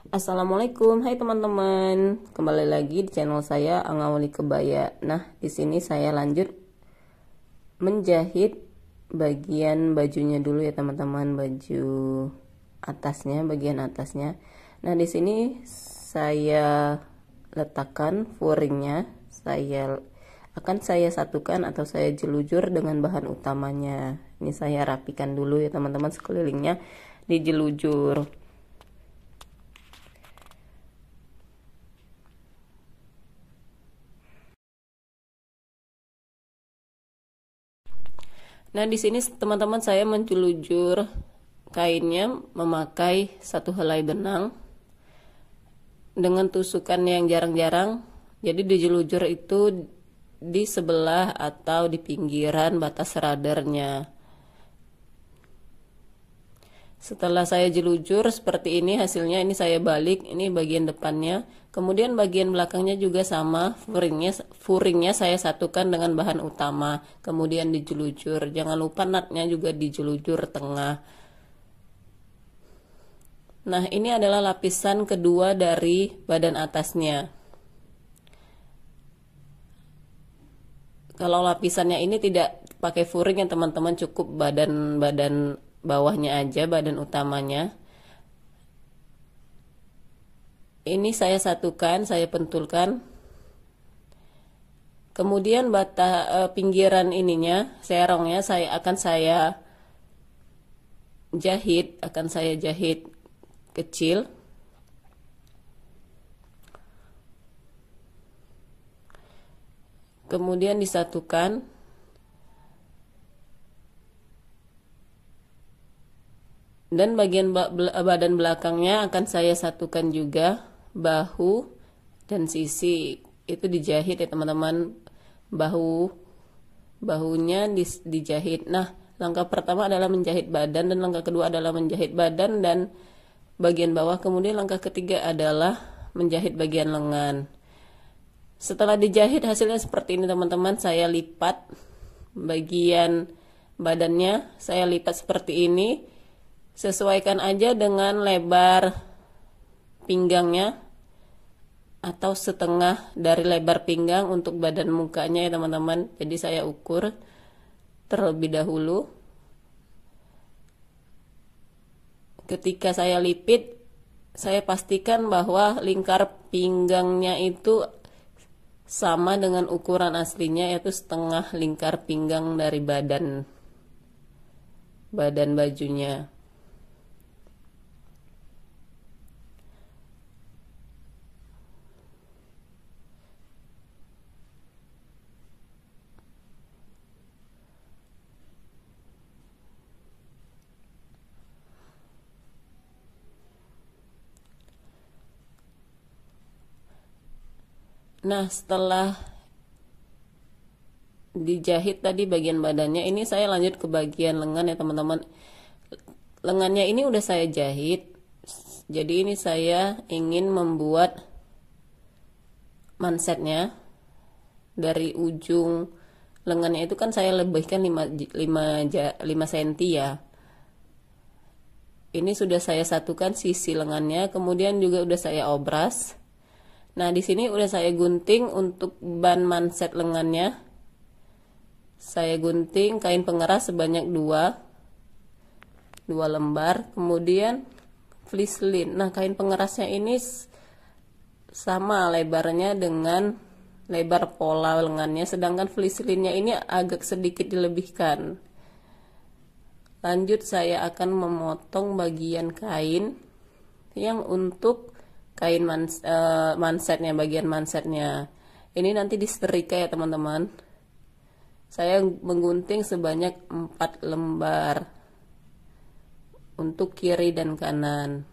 Assalamualaikum, hai teman-teman. Kembali lagi di channel saya Angawali Kebaya. Nah, di sini saya lanjut menjahit bagian bajunya dulu ya teman-teman, baju atasnya, bagian atasnya. Nah, di sini saya letakkan furingnya. Saya satukan atau saya jelujur dengan bahan utamanya. Ini saya rapikan dulu ya teman-teman, sekelilingnya dijelujur. Nah, di sini teman-teman saya menjelujur kainnya memakai satu helai benang dengan tusukan yang jarang-jarang. Jadi dijelujur itu di sebelah atau di pinggiran batas radarnya. Setelah saya jelujur seperti ini hasilnya, ini saya balik, ini bagian depannya. Kemudian bagian belakangnya juga sama, furingnya saya satukan dengan bahan utama. Kemudian dijelujur, jangan lupa natnya juga dijelujur tengah. Nah, ini adalah lapisan kedua dari badan atasnya. Kalau lapisannya ini tidak pakai furing ya teman-teman, cukup badan bawahnya aja, badan utamanya. Ini saya satukan, saya pentulkan. Kemudian pinggiran ininya, serongnya akan saya jahit kecil. Kemudian disatukan. Dan bagian badan belakangnya akan saya satukan juga, bahu dan sisi itu dijahit ya teman-teman. Bahunya dijahit. Nah, langkah pertama adalah menjahit badan, dan langkah kedua adalah menjahit badan dan bagian bawah. Kemudian langkah ketiga adalah menjahit bagian lengan. Setelah dijahit hasilnya seperti ini teman-teman. Saya lipat bagian badannya, saya lipat seperti ini. Sesuaikan aja dengan lebar pinggangnya atau setengah dari lebar pinggang untuk badan mukanya ya teman-teman. Jadi saya ukur terlebih dahulu. Ketika saya lipit, saya pastikan bahwa lingkar pinggangnya itu sama dengan ukuran aslinya, yaitu setengah lingkar pinggang dari badan bajunya. Nah, setelah dijahit tadi bagian badannya, ini saya lanjut ke bagian lengan ya teman-teman. Lengannya ini udah saya jahit. Jadi ini saya ingin membuat mansetnya. Dari ujung lengannya itu kan saya lebihkan 5 cm ya. Ini sudah saya satukan sisi lengannya, kemudian juga udah saya obras. Nah, di sini udah saya gunting untuk ban manset lengannya. Saya gunting kain pengeras sebanyak 2 lembar. Kemudian fleece-lin. Nah, kain pengerasnya ini sama lebarnya dengan lebar pola lengannya, sedangkan fleece-linnya ini agak sedikit dilebihkan. Lanjut saya akan memotong bagian kain yang untuk kain mansetnya, bagian mansetnya. Ini nanti disetrika ya teman-teman. Saya menggunting sebanyak 4 lembar untuk kiri dan kanan.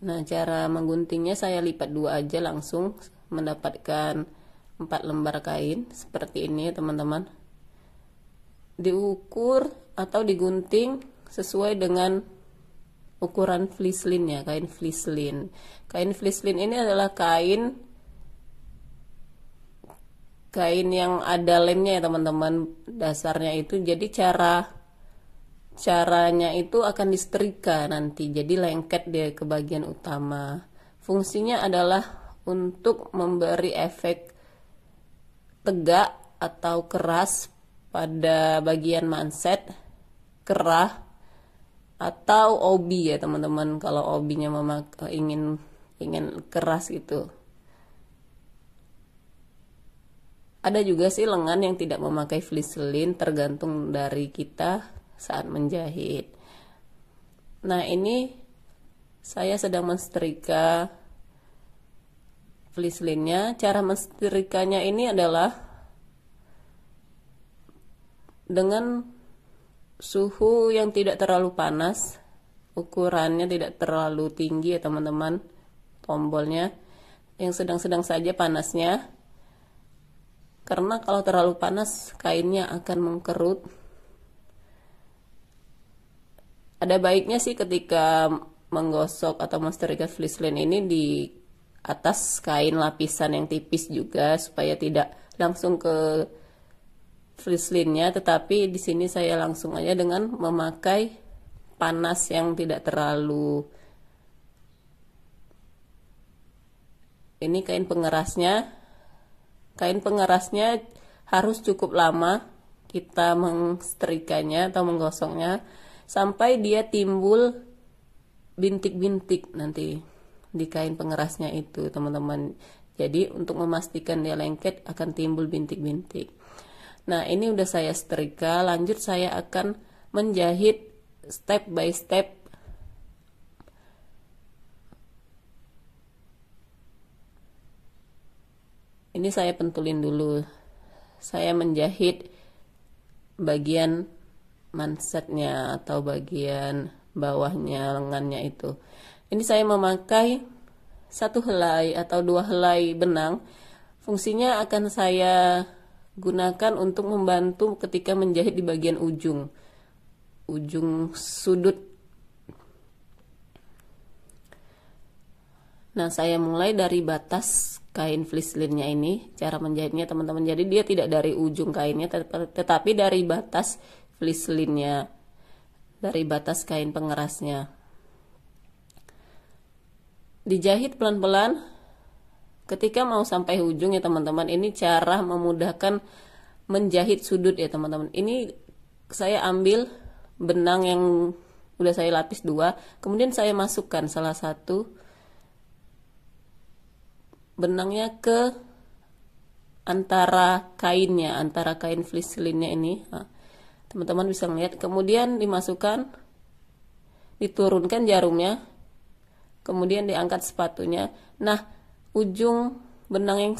Nah, cara mengguntingnya saya lipat 2 aja langsung mendapatkan 4 lembar kain seperti ini ya teman-teman. Diukur atau digunting sesuai dengan ukuran fleece-lin ya, kain fleece-lin. Kain fleece-lin ini adalah kain kain yang ada lemnya ya teman-teman, dasarnya itu. Jadi caranya itu akan disetrika nanti, jadi lengket dia ke bagian utama. Fungsinya adalah untuk memberi efek tegak atau keras pada bagian manset, kerah, atau obi ya teman-teman, kalau obinya ingin keras gitu. Ada juga sih lengan yang tidak memakai fliselin, tergantung dari kita saat menjahit. Nah, ini saya sedang mensetrika flislinnya. Cara mensetrikanya ini adalah dengan suhu yang tidak terlalu panas, ukurannya tidak terlalu tinggi ya teman-teman, tombolnya yang sedang-sedang saja panasnya, karena kalau terlalu panas kainnya akan mengkerut. Ada baiknya sih ketika menggosok atau mensetrika flislin ini di atas kain lapisan yang tipis juga, supaya tidak langsung ke flislinnya, tetapi di sini saya langsung aja dengan memakai panas yang tidak terlalu. Ini kain pengerasnya. Kain pengerasnya harus cukup lama kita mensetrikanya atau menggosoknya sampai dia timbul bintik-bintik nanti di kain pengerasnya itu teman-teman. Jadi untuk memastikan dia lengket akan timbul bintik-bintik. Nah, ini udah saya setrika, lanjut saya akan menjahit step by step. Ini saya pentulin dulu. Saya menjahit bagian mansetnya atau bagian bawahnya lengannya itu. Ini saya memakai 1 helai atau 2 helai benang. Fungsinya akan saya gunakan untuk membantu ketika menjahit di bagian ujung sudut. Nah, saya mulai dari batas kain flislinnya ini, cara menjahitnya teman-teman. Jadi dia tidak dari ujung kainnya, tetapi dari batas flislinnya, dari batas kain pengerasnya. Dijahit pelan-pelan ketika mau sampai ujung ya teman-teman. Ini cara memudahkan menjahit sudut ya teman-teman. Ini saya ambil benang yang udah saya lapis 2, kemudian saya masukkan salah satu benangnya ke antara kainnya, antara kain flislinnya ini. Nah, teman-teman bisa lihat. Kemudian dimasukkan, diturunkan jarumnya, kemudian diangkat sepatunya. Nah, ujung benang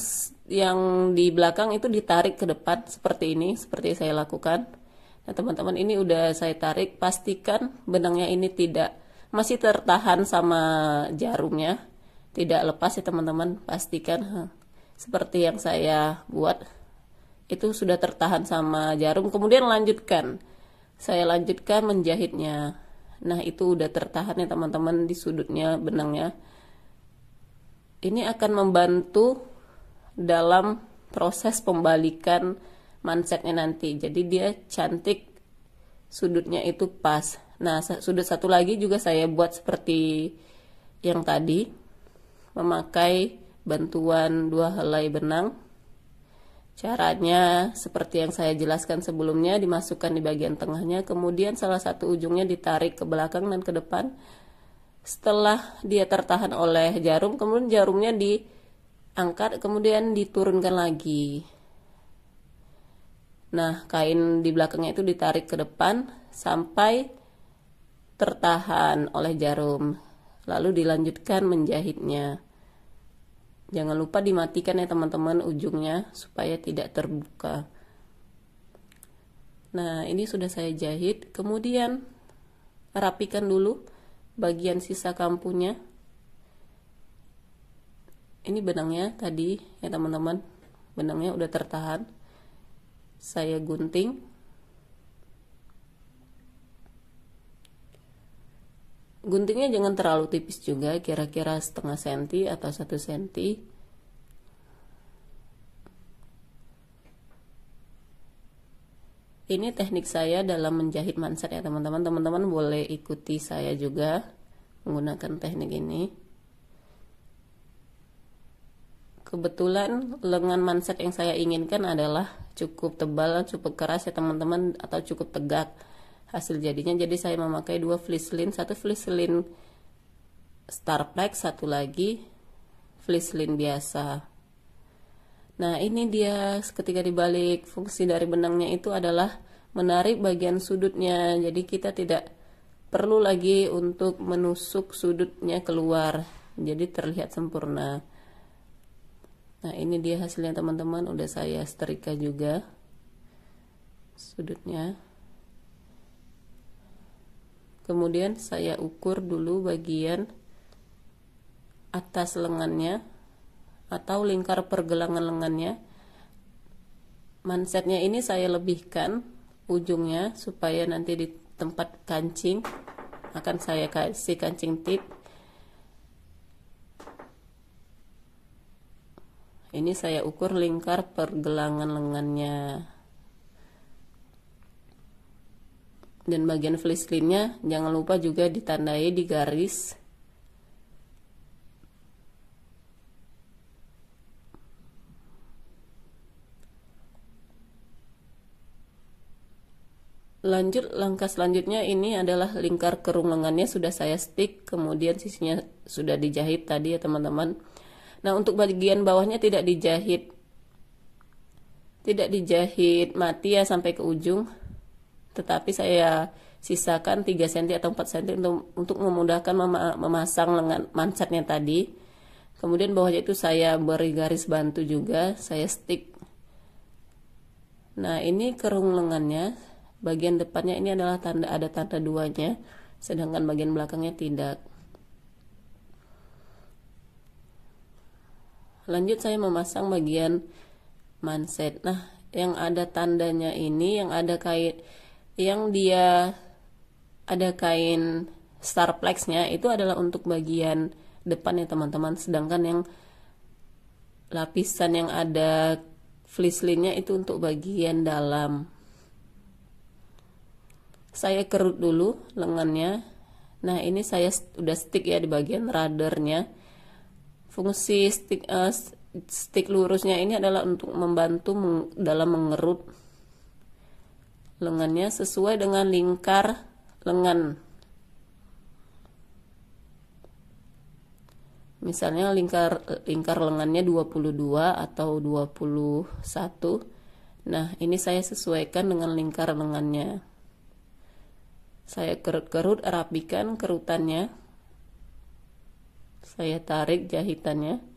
yang di belakang itu ditarik ke depan seperti ini, seperti saya lakukan. Nah, teman-teman, ini udah saya tarik. Pastikan benangnya ini masih tertahan sama jarumnya, tidak lepas ya teman-teman. Pastikan seperti yang saya buat, itu sudah tertahan sama jarum. Kemudian saya lanjutkan menjahitnya. Nah, itu udah tertahan ya teman-teman di sudutnya benangnya. Ini akan membantu dalam proses pembalikan mansetnya nanti. Jadi dia cantik, sudutnya itu pas. Nah, sudut satu lagi juga saya buat seperti yang tadi, memakai bantuan 2 helai benang. Caranya seperti yang saya jelaskan sebelumnya, dimasukkan di bagian tengahnya, kemudian salah satu ujungnya ditarik ke belakang dan ke depan. Setelah dia tertahan oleh jarum, kemudian jarumnya diangkat, kemudian diturunkan lagi. Nah, kain di belakangnya itu ditarik ke depan sampai tertahan oleh jarum. Lalu dilanjutkan menjahitnya. Jangan lupa dimatikan ya teman-teman ujungnya supaya tidak terbuka. Nah, ini sudah saya jahit. Kemudian rapikan dulu bagian sisa kampunya. Ini benangnya tadi ya teman-teman, benangnya udah tertahan. Saya gunting. Guntingnya jangan terlalu tipis juga, kira-kira setengah senti atau 1 senti. Ini teknik saya dalam menjahit manset ya teman-teman. Teman-teman boleh ikuti saya juga menggunakan teknik ini. Kebetulan lengan manset yang saya inginkan adalah cukup tebal, cukup keras ya teman-teman, atau cukup tegak hasil jadinya. Jadi saya memakai 2 fleeceline, satu fleeceline Starplex, satu lagi fleeceline biasa. Nah ini dia, ketika dibalik, fungsi dari benangnya itu adalah menarik bagian sudutnya. Jadi kita tidak perlu lagi untuk menusuk sudutnya keluar, jadi terlihat sempurna. Nah ini dia hasilnya teman-teman, udah saya setrika juga sudutnya. Kemudian saya ukur dulu bagian atas lengannya atau lingkar pergelangan lengannya. Mansetnya ini saya lebihkan ujungnya supaya nanti di tempat kancing akan saya kasih kancing tip. Ini saya ukur lingkar pergelangan lengannya. Dan bagian fleeceline-nya jangan lupa juga ditandai di garis. Lanjut, langkah selanjutnya ini adalah lingkar kerung lengannya sudah saya stick, kemudian sisinya sudah dijahit tadi ya teman-teman. Nah untuk bagian bawahnya tidak dijahit mati ya sampai ke ujung, tetapi saya sisakan 3 cm atau 4 cm untuk memudahkan memasang lengan mansetnya tadi. Kemudian bawahnya itu saya beri garis bantu juga, saya stick. Nah ini kerung lengannya, bagian depannya ini adalah ada tanda 2-nya, sedangkan bagian belakangnya tidak. Lanjut saya memasang bagian manset. Nah yang ada tandanya ini, yang ada dia ada kain Starplexnya itu adalah untuk bagian depan ya teman-teman, sedangkan yang lapisan yang ada fleeceline-nya itu untuk bagian dalam. Saya kerut dulu lengannya. Nah ini saya udah stick ya di bagian radarnya. Fungsi stick lurusnya ini adalah untuk membantu dalam mengerut lengannya sesuai dengan lingkar lengan. Misalnya lingkar lengannya 22 atau 21. Nah ini saya sesuaikan dengan lingkar lengannya. Saya kerut-kerut, rapikan kerutannya, saya tarik jahitannya.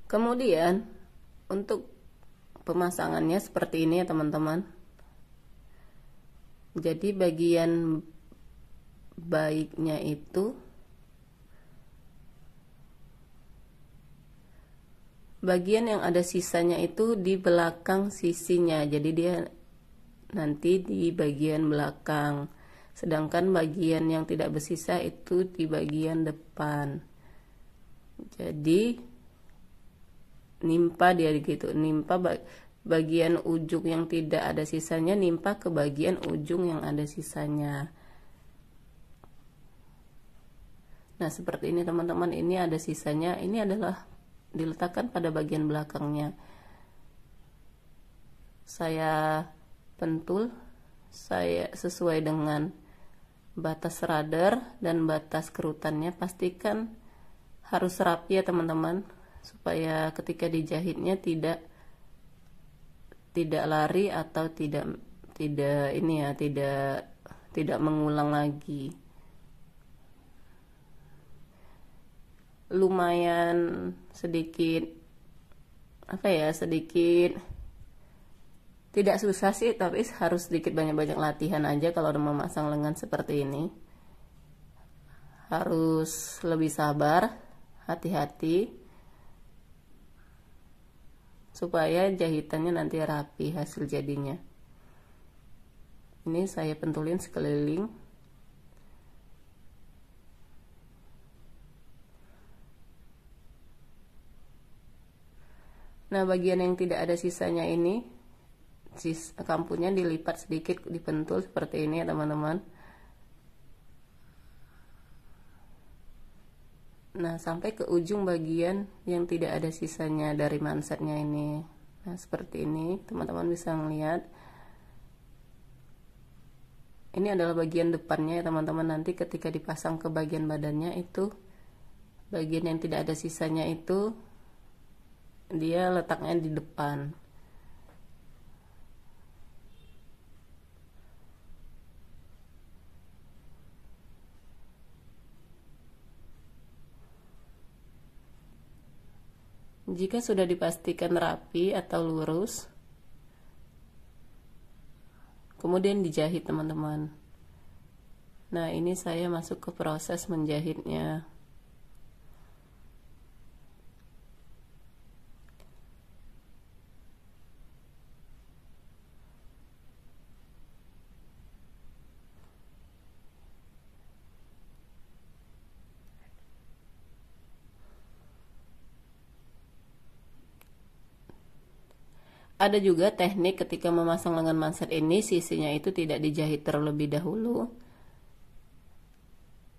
Kemudian untuk pemasangannya seperti ini ya teman-teman. Jadi bagian baiknya itu bagian yang ada sisanya itu di belakang sisinya, jadi dia nanti di bagian belakang, sedangkan bagian yang tidak bersisa itu di bagian depan. Jadi nimpa dia gitu, nimpa bagian ujung yang tidak ada sisanya, nimpa ke bagian ujung yang ada sisanya. Nah seperti ini teman-teman, ini ada sisanya, ini adalah diletakkan pada bagian belakangnya. Saya pentul, saya sesuai dengan batas radar dan batas kerutannya. Pastikan harus rapi ya teman-teman, supaya ketika dijahitnya tidak lari atau tidak ini ya, tidak mengulang lagi. Lumayan sedikit sedikit Tidak susah sih, tapi harus sedikit banyak-banyak latihan aja kalau udah memasang lengan seperti ini. Harus lebih sabar, hati-hati, supaya jahitannya nanti rapi hasil jadinya. Ini saya pentulin sekeliling. Nah, bagian yang tidak ada sisanya ini, kampunya dilipat sedikit, dipentul seperti ini ya teman-teman. Nah, sampai ke ujung bagian yang tidak ada sisanya dari mansetnya ini. Nah, seperti ini teman-teman bisa melihat. Ini adalah bagian depannya ya teman-teman. Nanti ketika dipasang ke bagian badannya itu, bagian yang tidak ada sisanya itu dia letaknya di depan. Jika sudah dipastikan rapi atau lurus, kemudian dijahit teman-teman. Nah, ini saya masuk ke proses menjahitnya. Ada juga teknik ketika memasang lengan manset ini, sisinya itu tidak dijahit terlebih dahulu.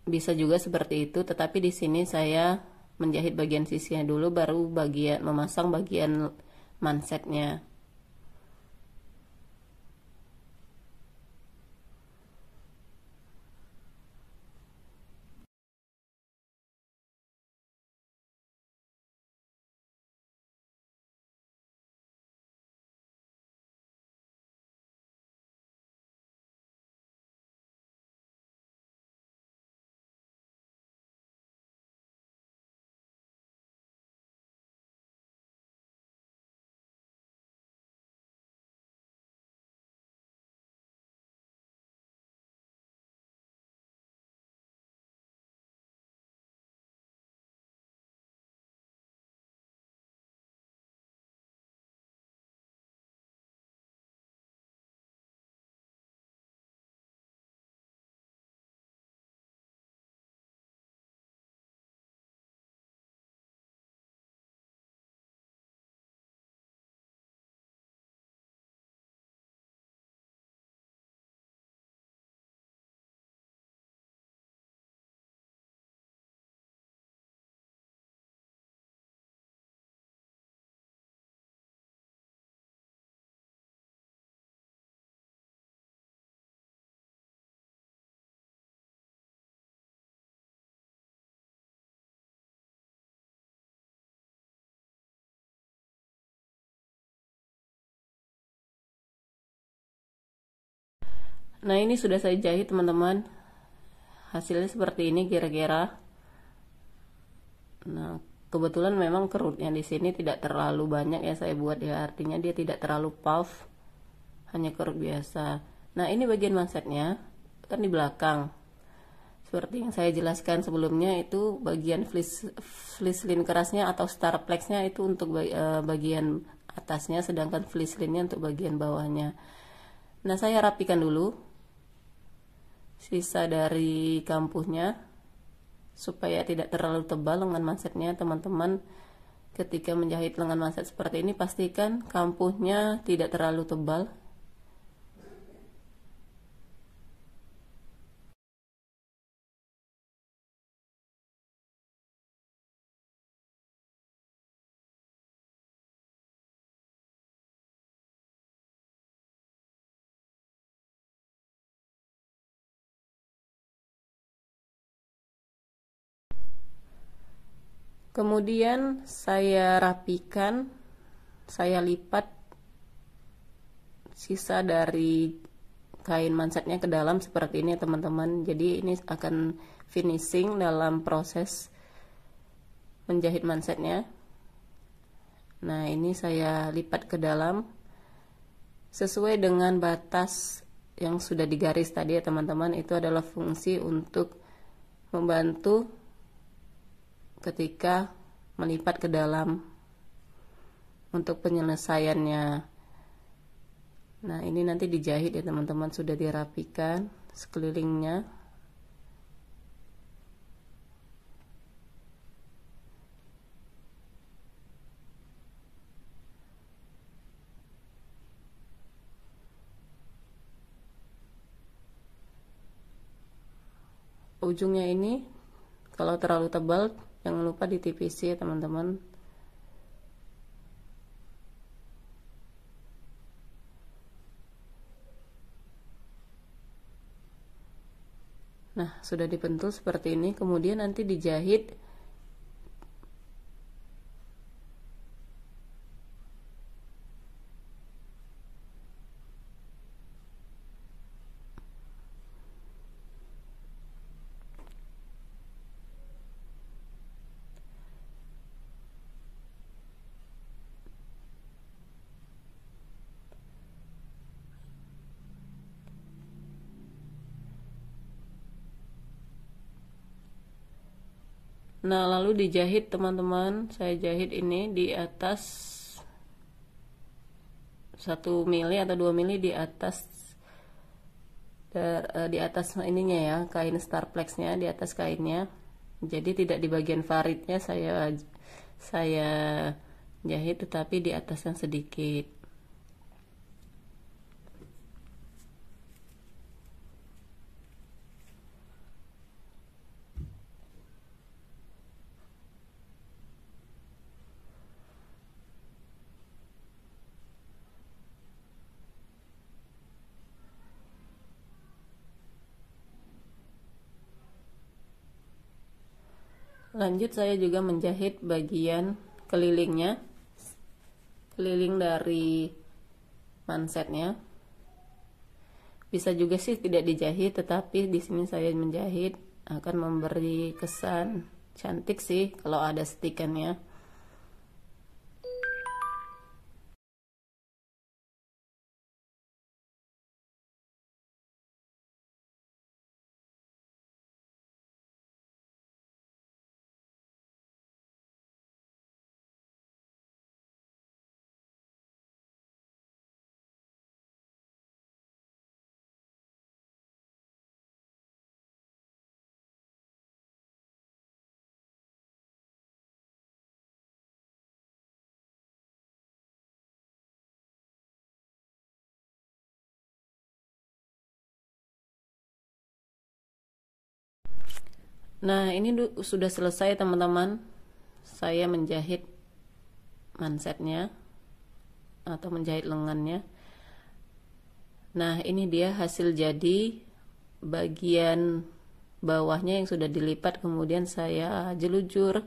Bisa juga seperti itu, tetapi di sini saya menjahit bagian sisinya dulu, baru memasang bagian mansetnya. Nah, ini sudah saya jahit teman-teman. Hasilnya seperti ini kira-kira. Nah, kebetulan memang kerutnya di sini tidak terlalu banyak ya saya buat ya, artinya dia tidak terlalu puff, hanya kerut biasa. Nah, ini bagian mansetnya kan di belakang. Seperti yang saya jelaskan sebelumnya, itu bagian fleece kerasnya atau starplexnya itu untuk bagian atasnya, sedangkan fleece untuk bagian bawahnya. Nah, saya rapikan dulu sisa dari kampuhnya supaya tidak terlalu tebal lengan mansetnya. Teman-teman ketika menjahit lengan manset seperti ini, pastikan kampuhnya tidak terlalu tebal. Kemudian saya rapikan, saya lipat sisa dari kain mansetnya ke dalam seperti ini teman-teman. Jadi ini akan finishing dalam proses menjahit mansetnya. Nah, ini saya lipat ke dalam sesuai dengan batas yang sudah digaris tadi ya teman-teman. Itu adalah fungsi untuk membantu ketika melipat ke dalam untuk penyelesaiannya. Nah, ini nanti dijahit ya teman-teman, sudah dirapikan sekelilingnya. Ujungnya ini kalau terlalu tebal jangan lupa ditipisi ya teman-teman. Nah, sudah dipentul seperti ini, kemudian nanti dijahit Nah, lalu dijahit teman-teman. Saya jahit ini di atas 1 mili atau 2 mili di atas ininya ya, kain starplexnya, di atas kainnya. Jadi tidak di bagian faridnya saya jahit, tetapi di atasnya sedikit. Lanjut saya juga menjahit bagian kelilingnya, keliling dari mansetnya. Bisa juga sih tidak dijahit, tetapi di sini saya menjahit akan memberi kesan cantik sih kalau ada stikernya. Nah, ini sudah selesai teman-teman. Saya menjahit mansetnya atau menjahit lengannya. Nah, ini dia hasil jadi bagian bawahnya yang sudah dilipat, kemudian saya jelujur,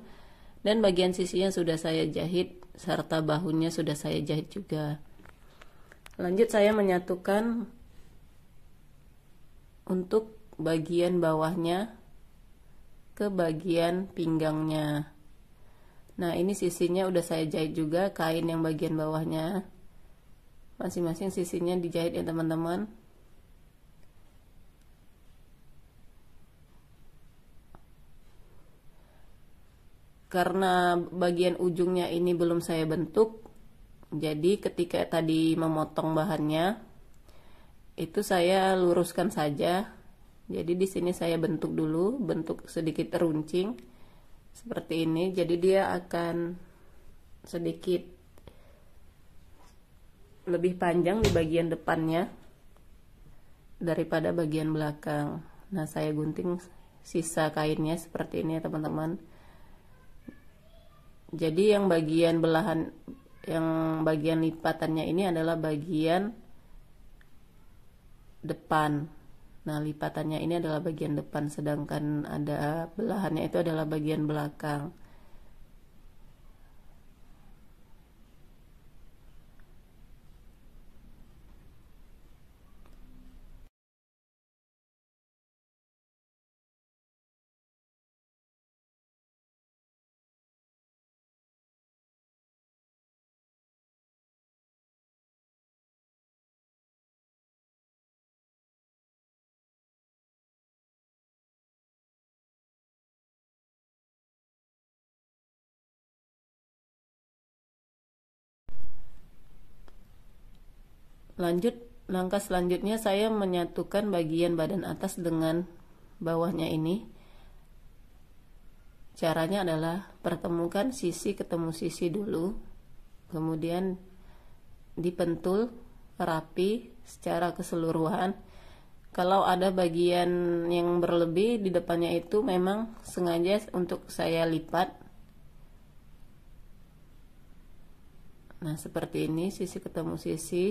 dan bagian sisinya sudah saya jahit serta bahunya sudah saya jahit juga. Lanjut saya menyatukan untuk bagian bawahnya ke bagian pinggangnya. Nah, ini sisinya udah saya jahit juga, kain yang bagian bawahnya masing-masing sisinya dijahit ya teman-teman. Karena bagian ujungnya ini belum saya bentuk, jadi ketika tadi memotong bahannya itu saya luruskan saja. Jadi di sini saya bentuk dulu, bentuk sedikit runcing seperti ini. Jadi dia akan sedikit lebih panjang di bagian depannya daripada bagian belakang. Nah, saya gunting sisa kainnya seperti ini ya teman-teman. Jadi yang bagian belahan, yang bagian lipatannya ini adalah bagian depan. Nah, lipatannya ini adalah bagian depan, sedangkan ada belahannya itu adalah bagian belakang. Lanjut, langkah selanjutnya saya menyatukan bagian badan atas dengan bawahnya ini. Caranya adalah pertemukan sisi ketemu sisi dulu, kemudian dipentul rapi secara keseluruhan. Kalau ada bagian yang berlebih di depannya itu memang sengaja untuk saya lipat. Nah, seperti ini sisi ketemu sisi.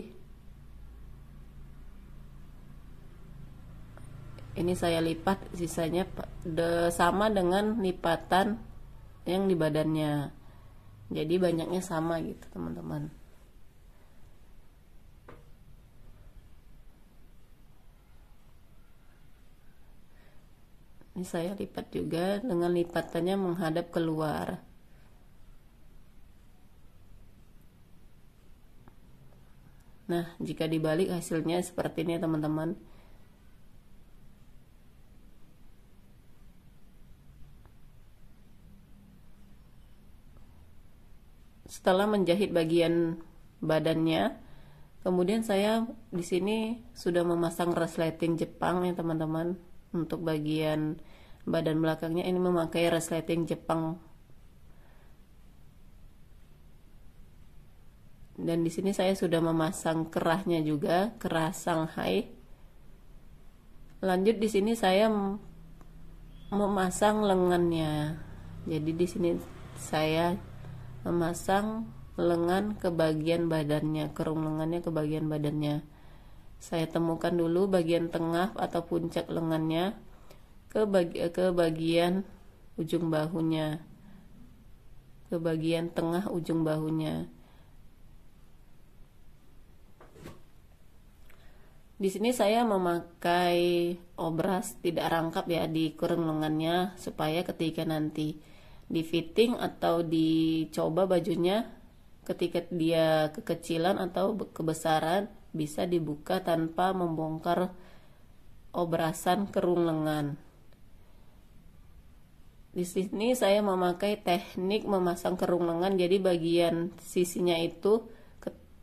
Ini saya lipat, sisanya sama dengan lipatan yang di badannya. Jadi banyaknya sama gitu, teman-teman. Ini saya lipat juga dengan lipatannya menghadap keluar. Nah, jika dibalik hasilnya seperti ini, teman-teman. Setelah menjahit bagian badannya, kemudian saya di sini sudah memasang resleting Jepang ya, teman-teman. Untuk bagian badan belakangnya ini memakai resleting Jepang. Dan di sini saya sudah memasang kerahnya juga, kerah Shanghai. Lanjut di sini saya memasang lengannya. Jadi di sini saya memasang lengan ke bagian badannya, kerung lengannya ke bagian badannya. Saya temukan dulu bagian tengah atau puncak lengannya ke bagian ujung bahunya, ke bagian tengah ujung bahunya. Di sini saya memakai obras tidak rangkap ya di kerung lengannya, supaya ketika nanti di fitting atau dicoba bajunya, ketika dia kekecilan atau kebesaran, bisa dibuka tanpa membongkar obrasan kerung lengan. Di sini saya memakai teknik memasang kerung lengan, jadi bagian sisinya itu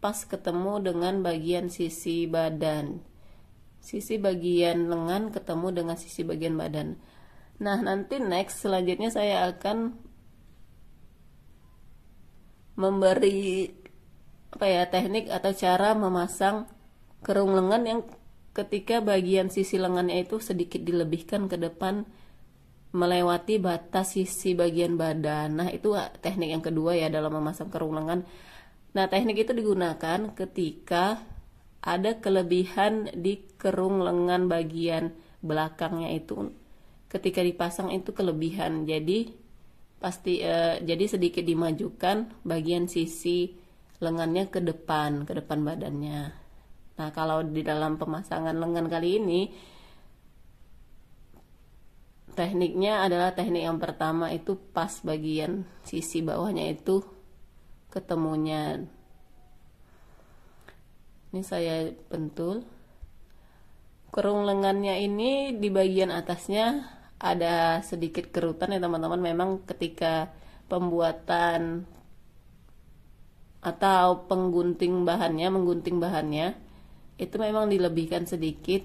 pas ketemu dengan bagian sisi badan. Sisi bagian lengan ketemu dengan sisi bagian badan. Nah, nanti next selanjutnya saya akan memberi teknik atau cara memasang kerung lengan yang ketika bagian sisi lengannya itu sedikit dilebihkan ke depan melewati batas sisi bagian badan. Nah, itu teknik yang kedua ya dalam memasang kerung lengan. Nah, teknik itu digunakan ketika ada kelebihan di kerung lengan bagian belakangnya itu, ketika dipasang itu kelebihan. Jadi jadi sedikit dimajukan bagian sisi lengannya ke depan badannya. Nah, kalau di dalam pemasangan lengan kali ini tekniknya adalah teknik yang pertama itu pas bagian sisi bawahnya itu ketemunya. Ini saya pentul. Kerung lengannya ini di bagian atasnya ada sedikit kerutan ya, teman-teman. Memang ketika pembuatan atau menggunting bahannya itu memang dilebihkan sedikit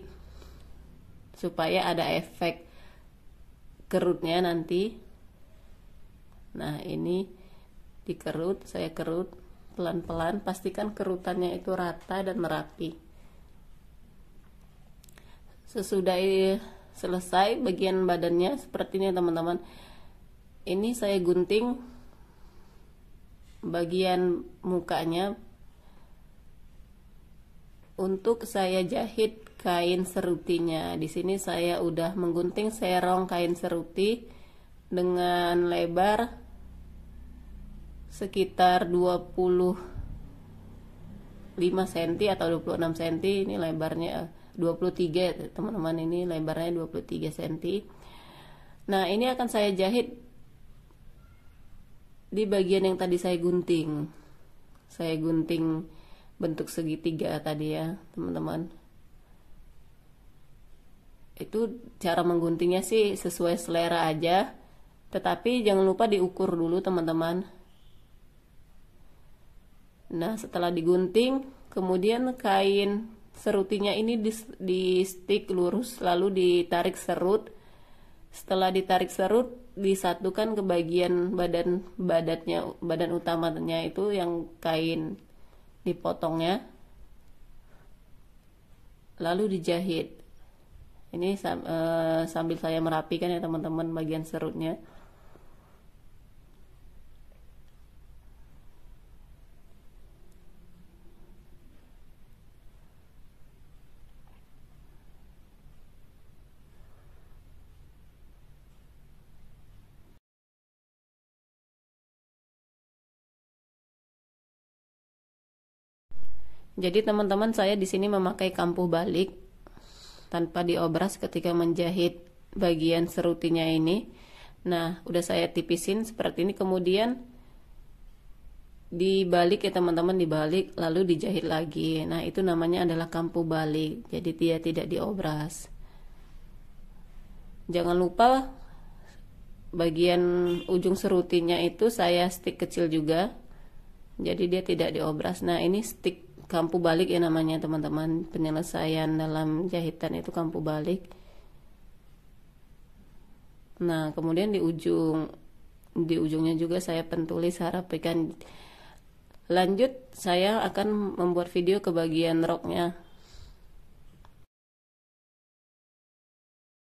supaya ada efek kerutnya nanti. Nah, ini dikerut, saya kerut pelan-pelan, pastikan kerutannya itu rata dan merapi. Sesudah selesai bagian badannya seperti ini teman-teman. Ini saya gunting bagian mukanya untuk saya jahit kain serutinya. Di sini saya udah menggunting serong kain seruti dengan lebar sekitar 25 cm atau 26 cm. Ini lebarnya 23 teman-teman, ini lebarnya 23 cm. Nah, ini akan saya jahit di bagian yang tadi saya gunting. Saya gunting bentuk segitiga tadi ya, teman-teman. Itu cara mengguntingnya sih sesuai selera aja, tetapi jangan lupa diukur dulu teman-teman. Nah, setelah digunting Kemudian kain serutinya ini di stick lurus, lalu ditarik serut. Setelah ditarik serut, disatukan ke bagian badan utamanya itu yang kain dipotongnya, lalu dijahit. Ini sambil saya merapikan ya teman-teman bagian serutnya. Jadi teman-teman, saya di sini memakai kampuh balik tanpa diobras ketika menjahit bagian serutinya ini. Nah, udah saya tipisin seperti ini, kemudian dibalik ya teman-teman, dibalik lalu dijahit lagi. Nah, itu namanya adalah kampuh balik. Jadi dia tidak diobras. Jangan lupa bagian ujung serutinya itu saya stick kecil juga. Jadi dia tidak diobras. Nah, ini stick kampuh balik ya namanya teman-teman. Penyelesaian dalam jahitan itu kampuh balik. Nah, kemudian di ujungnya juga saya pentuli, saya rapikan. Lanjut, saya akan membuat video ke bagian roknya.